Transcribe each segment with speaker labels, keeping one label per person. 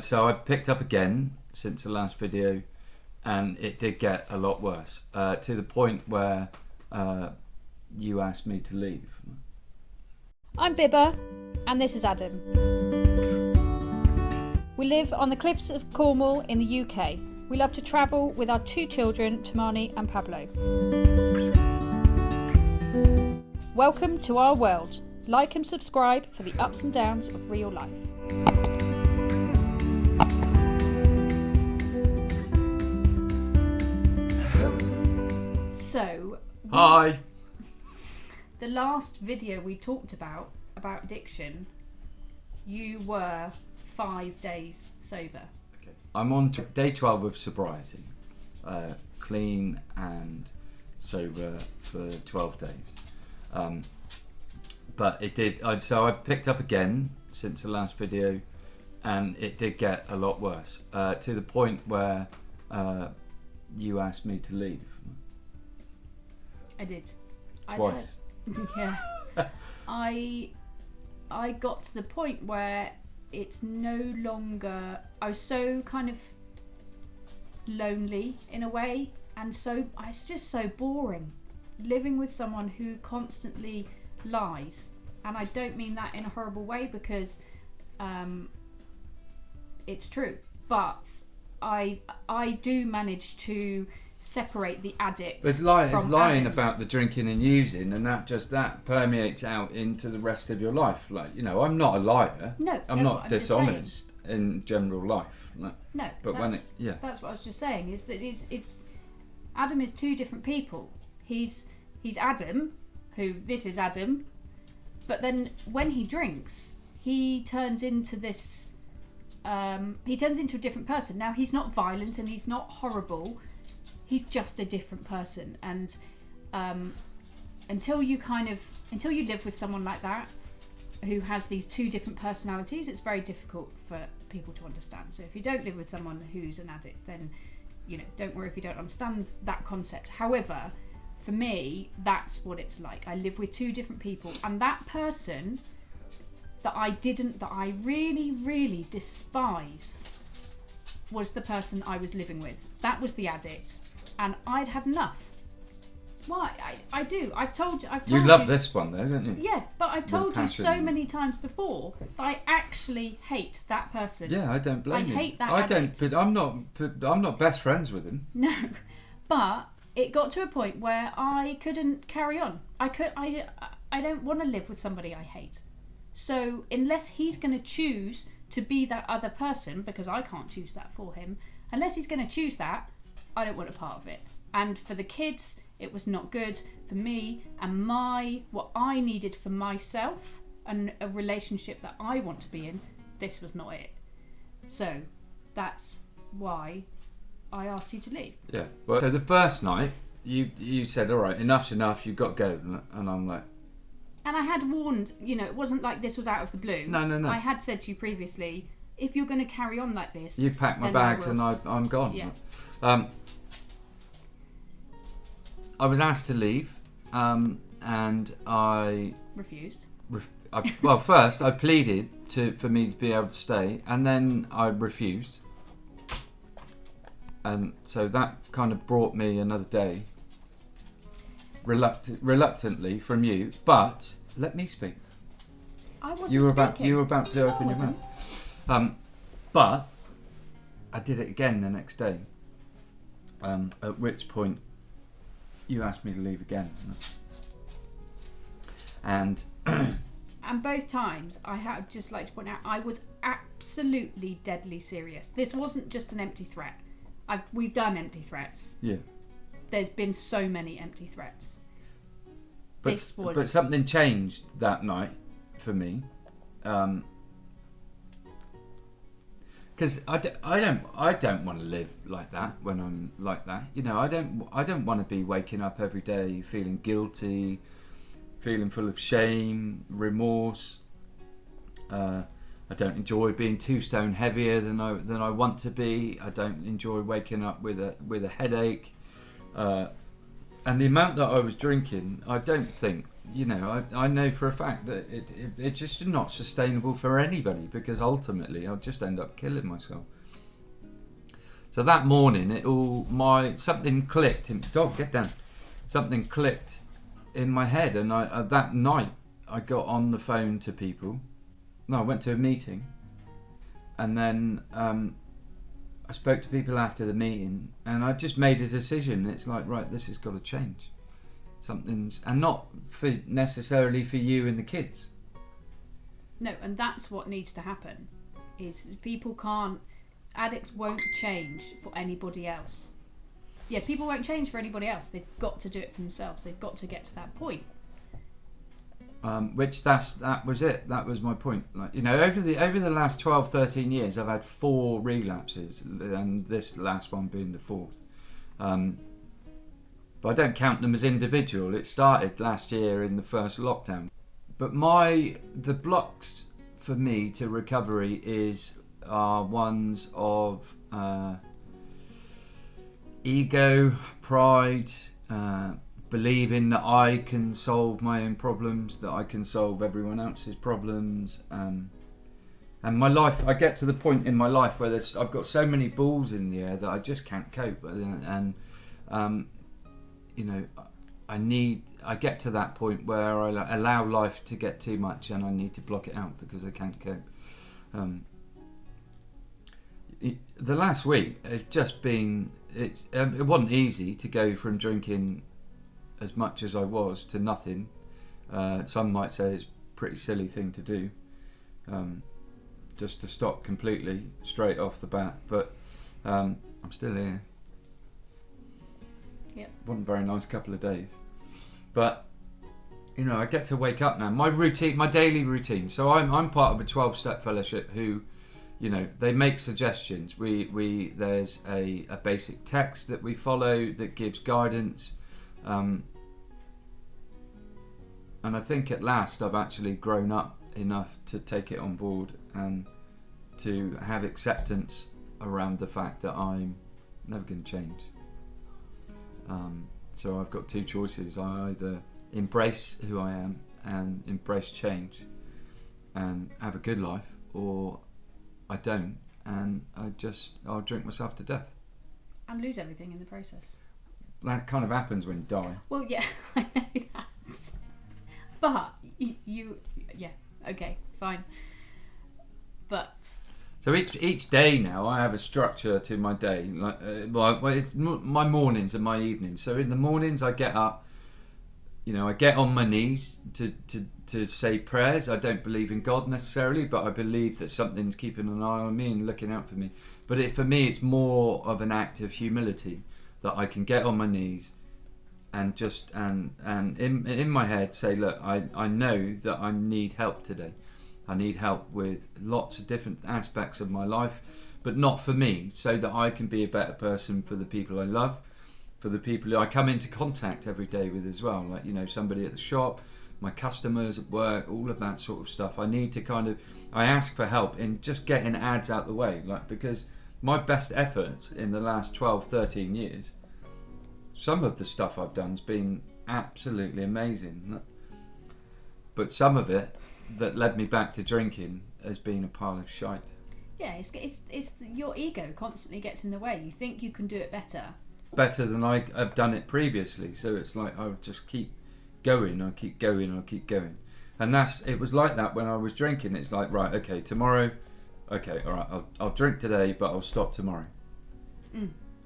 Speaker 1: So I picked up again since the last video, and it did get a lot worse, to the point where you asked me to leave.
Speaker 2: I'm Bibba, and this is Adam. We live on the cliffs of Cornwall in the UK. We love to travel with our two children, Tamani and Pablo. Welcome to our world. Like and subscribe for the ups and downs of real life. So,
Speaker 1: Hi!
Speaker 2: the last video we talked about addiction, you were 5 days sober.
Speaker 1: Okay. I'm on day 12 of sobriety, clean and sober for 12 days. But it did, so I picked up again since the last video, and it did get a lot worse, to the point where you asked me to leave.
Speaker 2: I did.
Speaker 1: Twice.
Speaker 2: Yeah. I got to the point where it's no longer, I was so kind of lonely in a way, and so it's just so boring living with someone who constantly lies. And I don't mean that in a horrible way, because it's true, but I do manage to separate the addict.
Speaker 1: But it's lying
Speaker 2: Adam.
Speaker 1: about the drinking and using, and that permeates out into the rest of your life. Like, you know, I'm not a liar.
Speaker 2: No,
Speaker 1: I'm not dishonest in general life. No, but
Speaker 2: that's what I was just saying. Is that it's Adam is two different people. He's Adam, who this is Adam, but then when he drinks, he turns into this. He turns into a different person. Now, he's not violent and he's not horrible. He's just a different person, and until you live with someone like that, who has these two different personalities, it's very difficult for people to understand. So if you don't live with someone who's an addict, then, you know, don't worry if you don't understand that concept. However, for me, that's what it's like. I live with two different people, and that person that I really, really despise was the person I was living with. That was the addict. And I'd had enough. Why? I do. I've told you.
Speaker 1: You love this one, though, don't you?
Speaker 2: Yeah, but I've told you so many times before that I actually hate that person.
Speaker 1: Yeah, I don't blame you.
Speaker 2: I hate that.
Speaker 1: I
Speaker 2: addict.
Speaker 1: don't. But I'm not best friends with him.
Speaker 2: No, but it got to a point where I couldn't carry on. I don't want to live with somebody I hate. So unless he's going to choose to be that other person, because I can't choose that for him, unless he's going to choose that, I don't want a part of it. And for the kids, it was not good. For me and what I needed for myself and a relationship that I want to be in, this was not it. So that's why I asked you to leave.
Speaker 1: Yeah. Well, so the first night, you said, all right, enough's enough, you've got to go. And I'm like...
Speaker 2: And I had warned, you know, it wasn't like this was out of the blue.
Speaker 1: No.
Speaker 2: I had said to you previously, if you're going to carry on like this...
Speaker 1: You pack my bags and I'm gone.
Speaker 2: Yeah.
Speaker 1: I was asked to leave, and I
Speaker 2: refused.
Speaker 1: Well, first I pleaded for me to be able to stay, and then I refused, and so that kind of brought me another day, reluctantly from you. But let me speak.
Speaker 2: I wasn't
Speaker 1: You were
Speaker 2: speaking.
Speaker 1: about to open your mouth. But I did it again the next day. At which point you asked me to leave again. And
Speaker 2: both times, I had just like to point out, I was absolutely deadly serious. This wasn't just an empty threat. We've done empty threats.
Speaker 1: Yeah.
Speaker 2: There's been so many empty threats.
Speaker 1: But something changed that night for me. Because I don't want to live like that when I'm like that. You know, I don't want to be waking up every day feeling guilty, feeling full of shame, remorse. I don't enjoy being 2 stone heavier than I want to be. I don't enjoy waking up with a headache. And the amount that I was drinking, I don't think you know, I know for a fact that it's just not sustainable for anybody, because ultimately I'll just end up killing myself. So that morning, something clicked. Dog, get down. Something clicked in my head, and that night I got on the phone to people. No, I went to a meeting, and then I spoke to people after the meeting, and I just made a decision. It's like, right, this has got to change. Something's, and not necessarily for you and the kids.
Speaker 2: No, and that's what needs to happen. Is addicts won't change for anybody else. Yeah, people won't change for anybody else. They've got to do it for themselves. They've got to get to that point.
Speaker 1: That was it. That was my point. Like, you know, over the last 12, 13 years, I've had 4 relapses, and this last one being the 4th. But I don't count them as individual. It started last year in the first lockdown. But the blocks for me to recovery are ones of ego, pride, believing that I can solve my own problems, that I can solve everyone else's problems, and my life. I get to the point in my life where I've got so many balls in the air that I just can't cope, and you know, I get to that point where I allow life to get too much, and I need to block it out because I can't cope. The last week it's just been. It wasn't easy to go from drinking as much as I was to nothing. Some might say it's a pretty silly thing to do, just to stop completely straight off the bat. But I'm still here.
Speaker 2: Yep.
Speaker 1: Wasn't a very nice couple of days, but you know, I get to wake up now. My daily routine. So I'm part of a 12-step fellowship who, you know, they make suggestions. There's a basic text that we follow that gives guidance, and I think at last I've actually grown up enough to take it on board and to have acceptance around the fact that I'm never going to change. So I've got 2 choices. I either embrace who I am and embrace change and have a good life, or I don't, and I'll drink myself to death.
Speaker 2: And lose everything in the process.
Speaker 1: That kind of happens when you die.
Speaker 2: Well, yeah, I know that. But yeah, okay, fine. But
Speaker 1: so each day now, I have a structure to my day. Like, it's my mornings and my evenings. So in the mornings, I get up. You know, I get on my knees to say prayers. I don't believe in God necessarily, but I believe that something's keeping an eye on me and looking out for me. But for me, it's more of an act of humility that I can get on my knees and just and in my head say, look, I know that I need help today. I need help with lots of different aspects of my life, but not for me, so that I can be a better person for the people I love, for the people who I come into contact every day with as well, like, you know, somebody at the shop, my customers at work, all of that sort of stuff. I need to I ask for help in just getting ads out the way, like, because my best efforts in the last 12, 13 years, some of the stuff I've done has been absolutely amazing, but some of it that led me back to drinking has been a pile of shite.
Speaker 2: Yeah, it's your ego constantly gets in the way. You think you can do it better
Speaker 1: than I've done it previously, so it's like I'll just keep going, I'll keep going, and it was like that when I was drinking. It's like, right, okay, tomorrow, okay, all right, I'll drink today, but I'll stop tomorrow.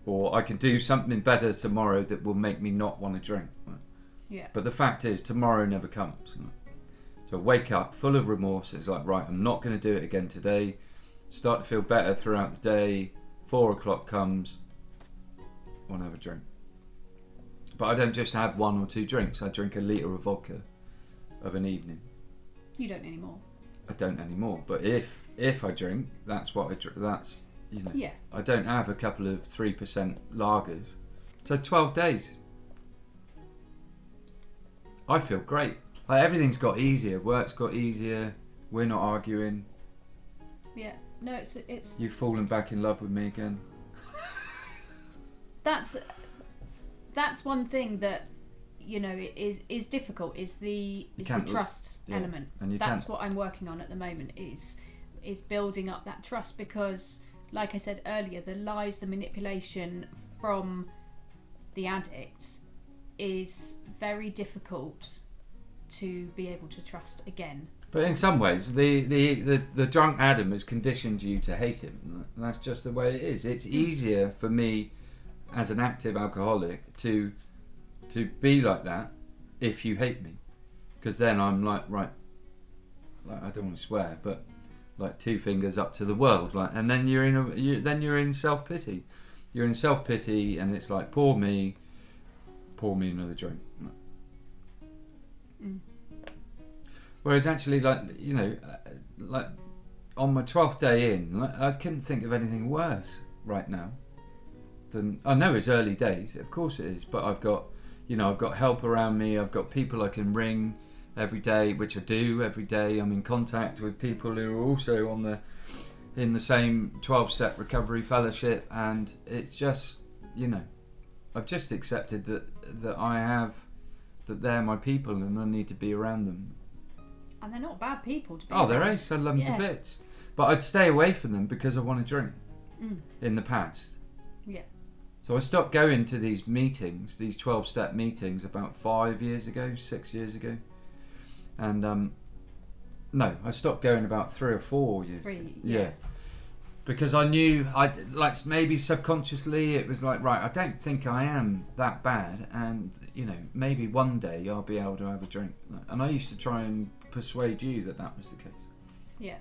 Speaker 1: Or I can do something better tomorrow that will make me not want to drink.
Speaker 2: Yeah.
Speaker 1: But the fact is, tomorrow never comes. So I wake up full of remorse. It's like, right, I'm not going to do it again today. Start to feel better throughout the day. 4 o'clock comes, I want to have a drink. But I don't just have 1 or 2 drinks. I drink a litre of vodka of an evening.
Speaker 2: You don't anymore.
Speaker 1: I don't anymore. But if I drink, that's what I drink. That's, you know.
Speaker 2: Yeah.
Speaker 1: I don't have a couple of 3% lagers. So 12 days. I feel great. Like, everything's got easier. Work's got easier. We're not arguing.
Speaker 2: Yeah. No, it's.
Speaker 1: You've fallen back in love with me again.
Speaker 2: That's one thing that, it is difficult. Is the trust element.
Speaker 1: And
Speaker 2: that's what I'm working on at the moment. Is building up that trust, because, like I said earlier, the lies, the manipulation from the addict is very difficult to be able to trust again.
Speaker 1: But in some ways, the drunk Adam has conditioned you to hate him. And that's just the way it is. It's easier for me, as an active alcoholic, to be like that if you hate me, because then I'm like, right, like, I don't want to swear, but like 2 fingers up to the world, like, and then you're in self-pity. You're in self-pity, and it's like, pour me another drink. Whereas actually, like on my 12th day in, I couldn't think of anything worse right now than, I know it's early days, of course it is, but I've got help around me. I've got people I can ring every day, which I do every day. I'm in contact with people who are also in the same 12-step recovery fellowship, and it's just, I've just accepted that they're my people, and I need to be around them.
Speaker 2: And they're not bad people to be
Speaker 1: around. They're ace. I love them to bits. But I'd stay away from them because I want to drink in the past.
Speaker 2: Yeah.
Speaker 1: So I stopped going to these meetings, these 12-step meetings, about 6 years ago. And no, I stopped going about 3 or 4 years.
Speaker 2: 3,
Speaker 1: yeah. Because I knew, maybe subconsciously it was like, right, I don't think I am that bad, and maybe one day I'll be able to have a drink. And I used to try and persuade you that was the case.
Speaker 2: Yeah.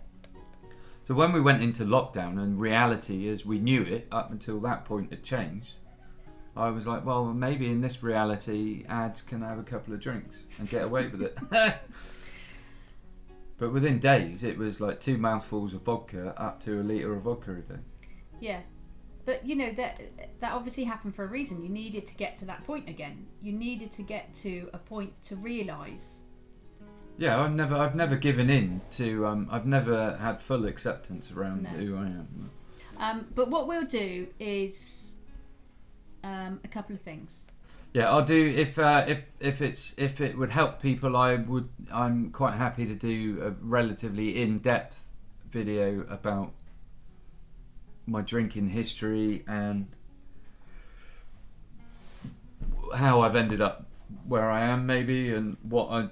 Speaker 1: So when we went into lockdown, and reality as we knew it up until that point had changed, I was like, well, maybe in this reality, ads can have a couple of drinks and get away with it. But within days, it was like 2 mouthfuls of vodka up to a litre of vodka a day. Yeah.
Speaker 2: But that obviously happened for a reason. You needed to get to that point again. You needed to get to a point to realise.
Speaker 1: Yeah, I've never given in to. I've never had full acceptance around who I am.
Speaker 2: But what we'll do is a couple of things.
Speaker 1: Yeah, I'll do if it would help people. I'm quite happy to do a relatively in-depth video about my drinking history and how I've ended up where I am, maybe, and what I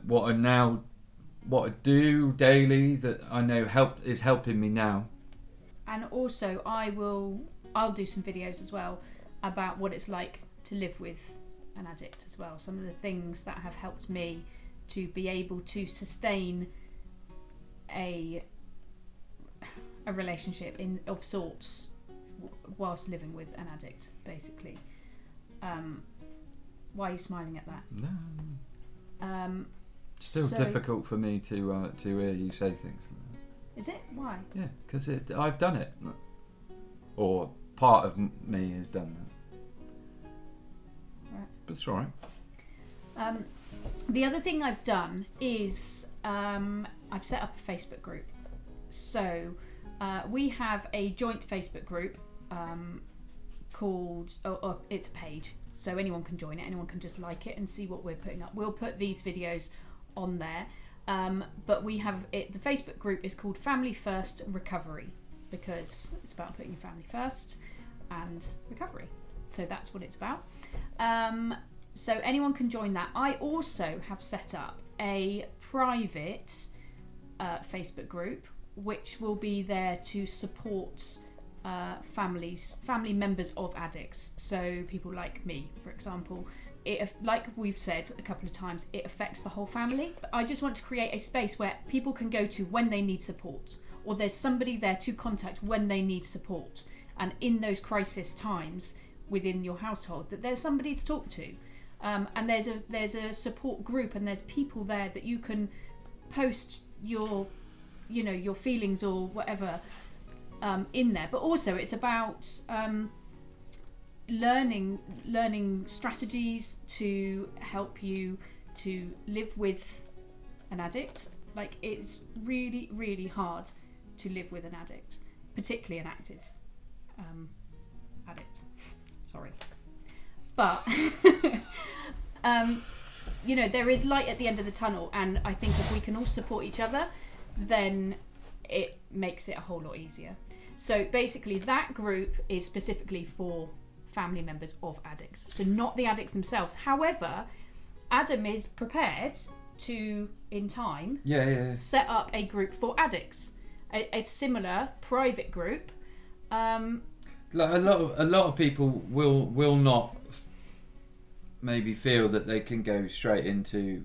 Speaker 1: do daily that I know is helping me now.
Speaker 2: And also, I'll do some videos as well about what it's like to live with an addict as well. Some of the things that have helped me to be able to sustain a relationship of sorts whilst living with an addict, basically. Why are you smiling at that?
Speaker 1: No. Still difficult for me to hear you say things like that.
Speaker 2: Is it? Why?
Speaker 1: Yeah, because I've done it, or part of me has done that.
Speaker 2: Right.
Speaker 1: But it's all right.
Speaker 2: The other thing I've done is I've set up a Facebook group. So we have a joint Facebook group called, it's a page, so anyone can join it, anyone can just like it and see what we're putting up. We'll put these videos on there, but we have it, the Facebook group is called Family First Recovery, because it's about putting your family first and recovery. So that's what it's about. So anyone can join that. I also have set up a private Facebook group which will be there to support family members of addicts. So people like me, for example. Like we've said a couple of times, it affects the whole family. I just want to create a space where people can go to when they need support, or there's somebody there to contact when they need support. And in those crisis times within your household, that there's somebody to talk to. And there's a support group, and there's people there that you can post your feelings or whatever in there. But also it's about learning strategies to help you to live with an addict. Like, it's really, really hard to live with an addict, particularly an active addict. Sorry. But you know, there is light at the end of the tunnel, and I think if we can all support each other, then it makes it a whole lot easier. So basically that group is specifically for family members of addicts, so not the addicts themselves. However, Adam is prepared to, in time, set up a group for addicts, a similar private group.
Speaker 1: Like a lot of people will not maybe feel that they can go straight into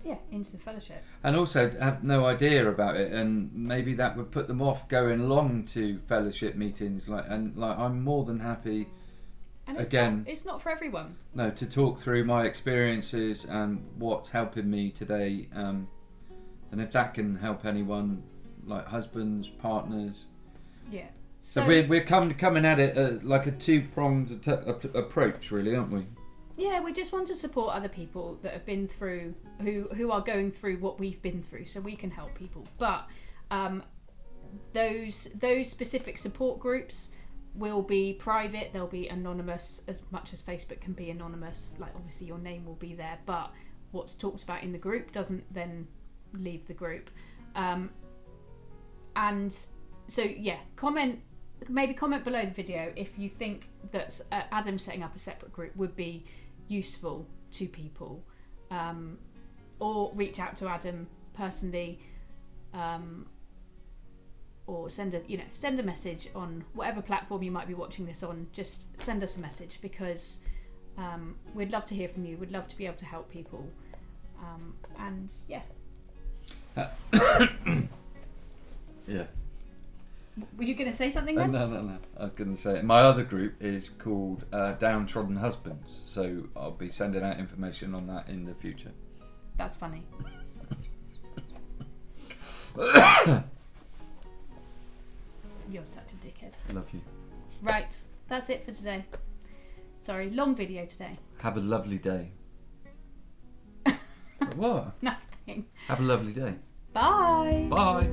Speaker 2: the fellowship,
Speaker 1: and also have no idea about it, and maybe that would put them off going along to fellowship meetings. Like I'm more than happy.
Speaker 2: And it's not for everyone.
Speaker 1: No, to talk through my experiences and what's helping me today, and if that can help anyone, like husbands, partners.
Speaker 2: Yeah.
Speaker 1: So we're coming at it like a two-pronged approach, really, aren't we?
Speaker 2: Yeah, we just want to support other people that have been through, who are going through what we've been through, so we can help people. But those specific support groups will be private. They'll be anonymous, as much as Facebook can be anonymous. Like, obviously your name will be there, but what's talked about in the group doesn't then leave the group. And so maybe comment below the video if you think that Adam setting up a separate group would be useful to people, or reach out to Adam personally, or send a message on whatever platform you might be watching this on. Just send us a message, because we'd love to hear from you. We'd love to be able to help people, and yeah.
Speaker 1: Yeah.
Speaker 2: Were you going to say something then?
Speaker 1: No. I was going to say my other group is called Downtrodden Husbands, so I'll be sending out information on that in the future.
Speaker 2: That's funny. You're such a dickhead.
Speaker 1: Love you.
Speaker 2: Right, that's it for today. Sorry, long video today.
Speaker 1: Have a lovely day. What?
Speaker 2: Nothing.
Speaker 1: Have a lovely day.
Speaker 2: Bye.
Speaker 1: Bye.